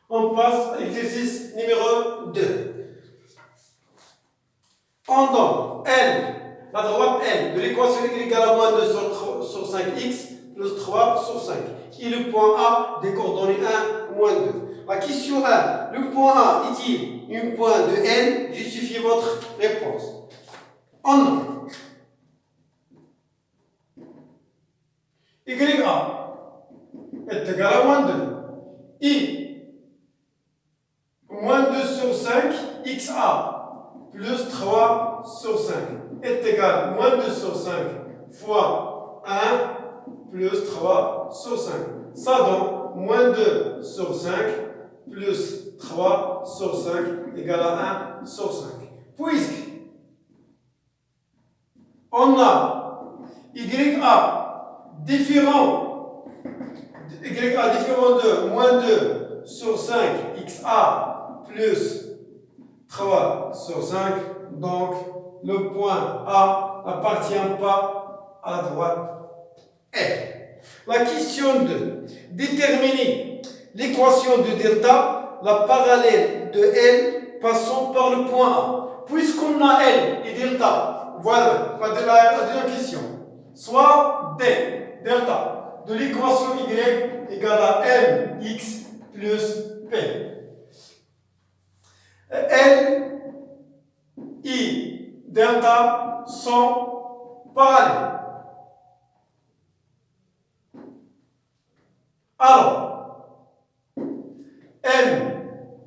On passe à l'exercice numéro 2. On donne L, la droite L de l'équation y égale à moins 2 sur 5x plus 3 sur 5. Et le point A des coordonnées 1, moins 2. La question 1. Le point A est-il un point de L? Justifiez votre réponse. On donne YA est égal à moins 2. I moins 2 sur 5 XA plus 3 sur 5 est égal à moins 2 sur 5 fois 1 plus 3 sur 5. Ça donne moins 2 sur 5 plus 3 sur 5 égale à 1 sur 5. Puisque on a YA différent de moins 2 sur 5 XA plus 3 sur 5, donc le point A n'appartient pas à la droite L. La question 2. Déterminer l'équation de delta, la parallèle de L passant par le point A. Puisqu'on a L et delta, voilà la deuxième question. Soit D, delta, de l'équation Y égale à mx plus P. L, I, delta sont parallèles. Alors, m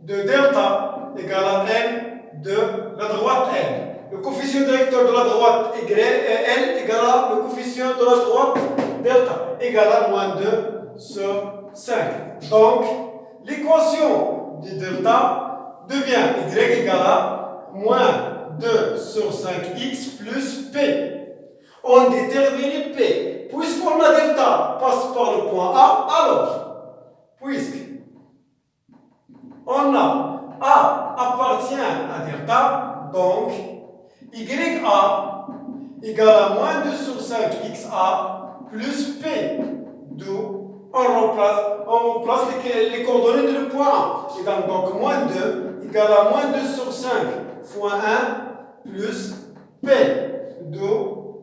de delta égale à m de la droite L. Le coefficient directeur de la droite L égale à le coefficient de la droite delta égale à moins 2 sur 5. Donc, l'équation de delta devient y égale à moins 2 sur 5x plus p. On détermine p. Puisqu'on a delta passe par le point A, alors, puisque on a A appartient à delta, donc YA égale à moins 2 sur 5 XA plus P. D'où on remplace les coordonnées de le point A. Et donc moins 2 égale à moins 2 sur 5 fois 1 plus P. D'où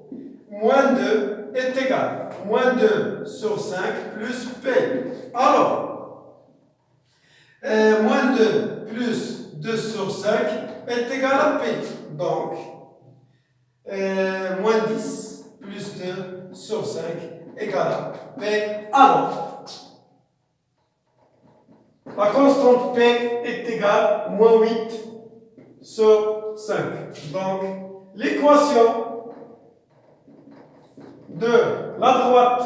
moins 2 est égal à moins 2 sur 5 plus P. Alors, moins 2 plus 2 sur 5 est égal à P. Donc, moins 10 plus 2 sur 5 égale à P. Alors, la constante P est égale à moins 8 sur 5. Donc, l'équation de la droite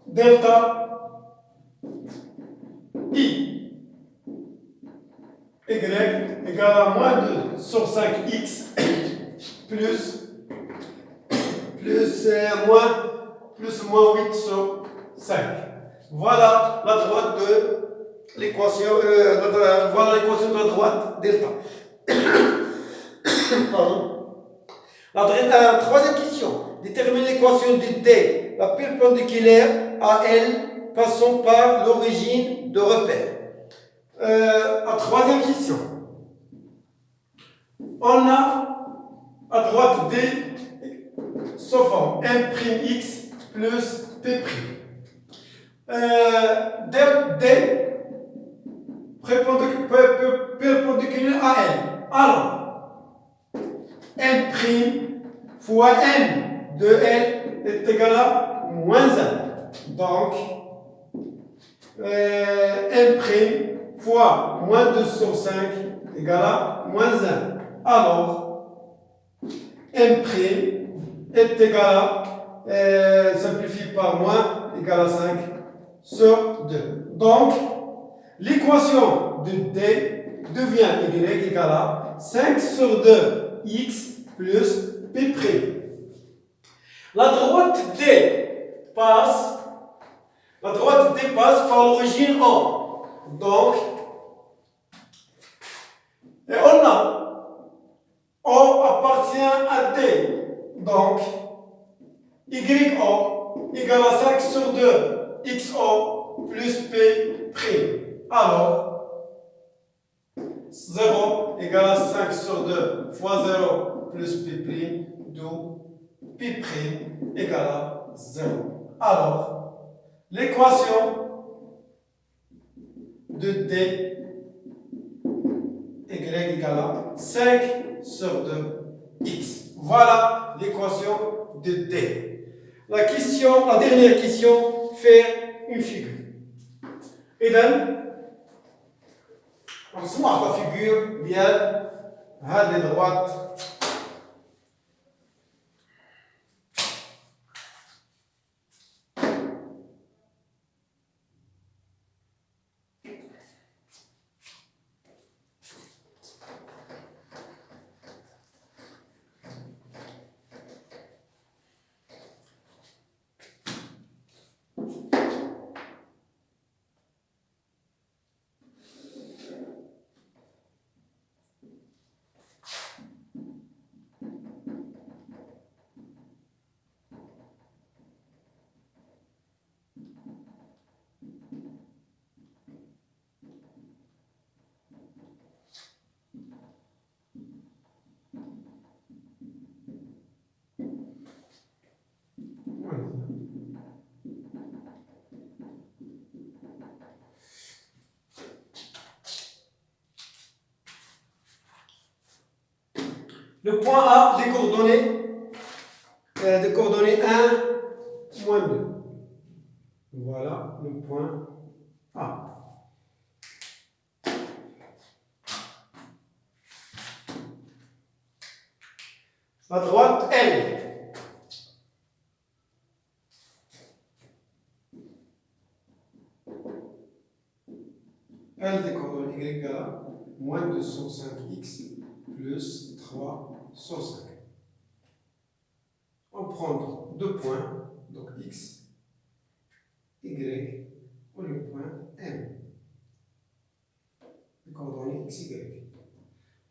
delta I Y égale à moins 2 sur 5x plus moins 8 sur 5. Voilà la droite de l'équation, voilà l'équation de la droite delta. Pardon. La troisième question. Déterminer l'équation de D, la perpendiculaire à L, passant par l'origine de repère. La troisième question. On a à droite D sous forme m'x plus p'. D perpendiculaire à L. Alors, M' fois N de L est égal à moins 1. Donc, M' fois moins 2 sur 5 égale à moins 1. Alors, M' est égal à, simplifie par moins, égal à 5 sur 2. Donc, l'équation de D devient Y égale à 5 sur 2 x plus P'. La droite D passe par l'origine O. Donc, et on a O appartient à D. Donc, YO égale à 5 sur 2 XO plus P'. Alors, 0 égale à 5 sur 2 fois 0 plus P', d'où P' égale à 0. Alors, l'équation de D y égale à 5 sur 2 x. Voilà l'équation de D. La dernière question, faire une figure. إذن نصنع la figure ديال هاد لي droite. Le point A des coordonnées 1, moins 2. Voilà le point A. À droite, L. L des coordonnées Y égale à moins 2 sur 5x plus 3 sur 5. On prend deux points, donc x, y, ou le point M. Les coordonnées x, y.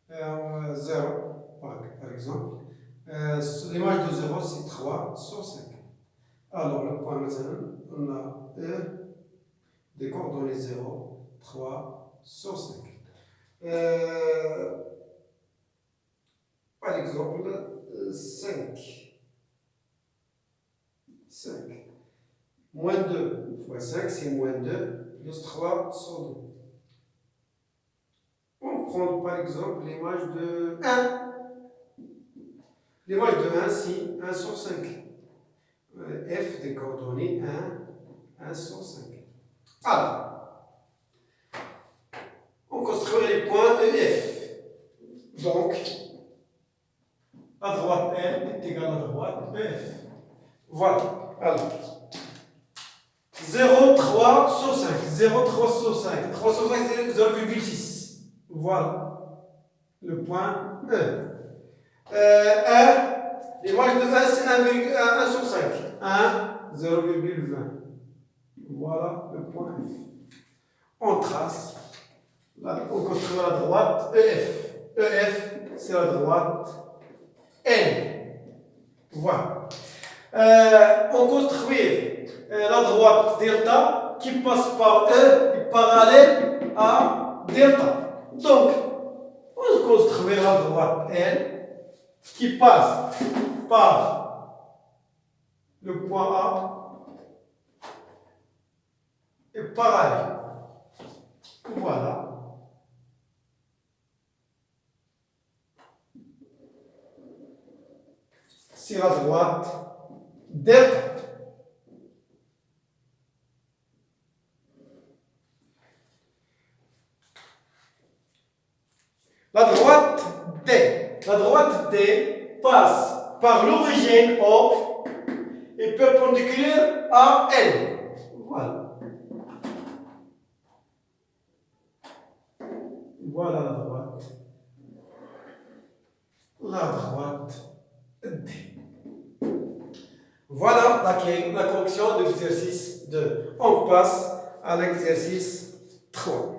0, par exemple. L'image de 0, c'est 3 sur 5. Alors, le point maintenant, on a E des coordonnées 0, 3 sur 5. Par exemple, 5. Moins 2 fois 5, c'est moins 2, plus 3 sur 2. On prend par exemple l'image de 1. L'image de 1, c'est 1 sur 5. F des coordonnées 1 sur 5. Alors, on construit les points EF. Donc, à droite L est égal à droite EF. Voilà. Alors, 0, 3 sur 5. 0, 3 sur 5. 3 sur 5, c'est 0,6. Voilà. Le point E. 1, l'image de 1, c'est 1 sur 5. 1, 0,20. Voilà le point F. On trace. Là, on construit à la droite EF. EF, c'est la droite N. Voilà. On construit la droite delta qui passe par E et parallèle à delta. Donc, on construit la droite N qui passe par le point A et parallèle. Voilà. C'est la droite delta. La droite D. La droite D passe par l'origine O et perpendiculaire à L. Voilà. Voilà la droite. La droite D. Voilà la correction de l'exercice 2. On passe à l'exercice 3.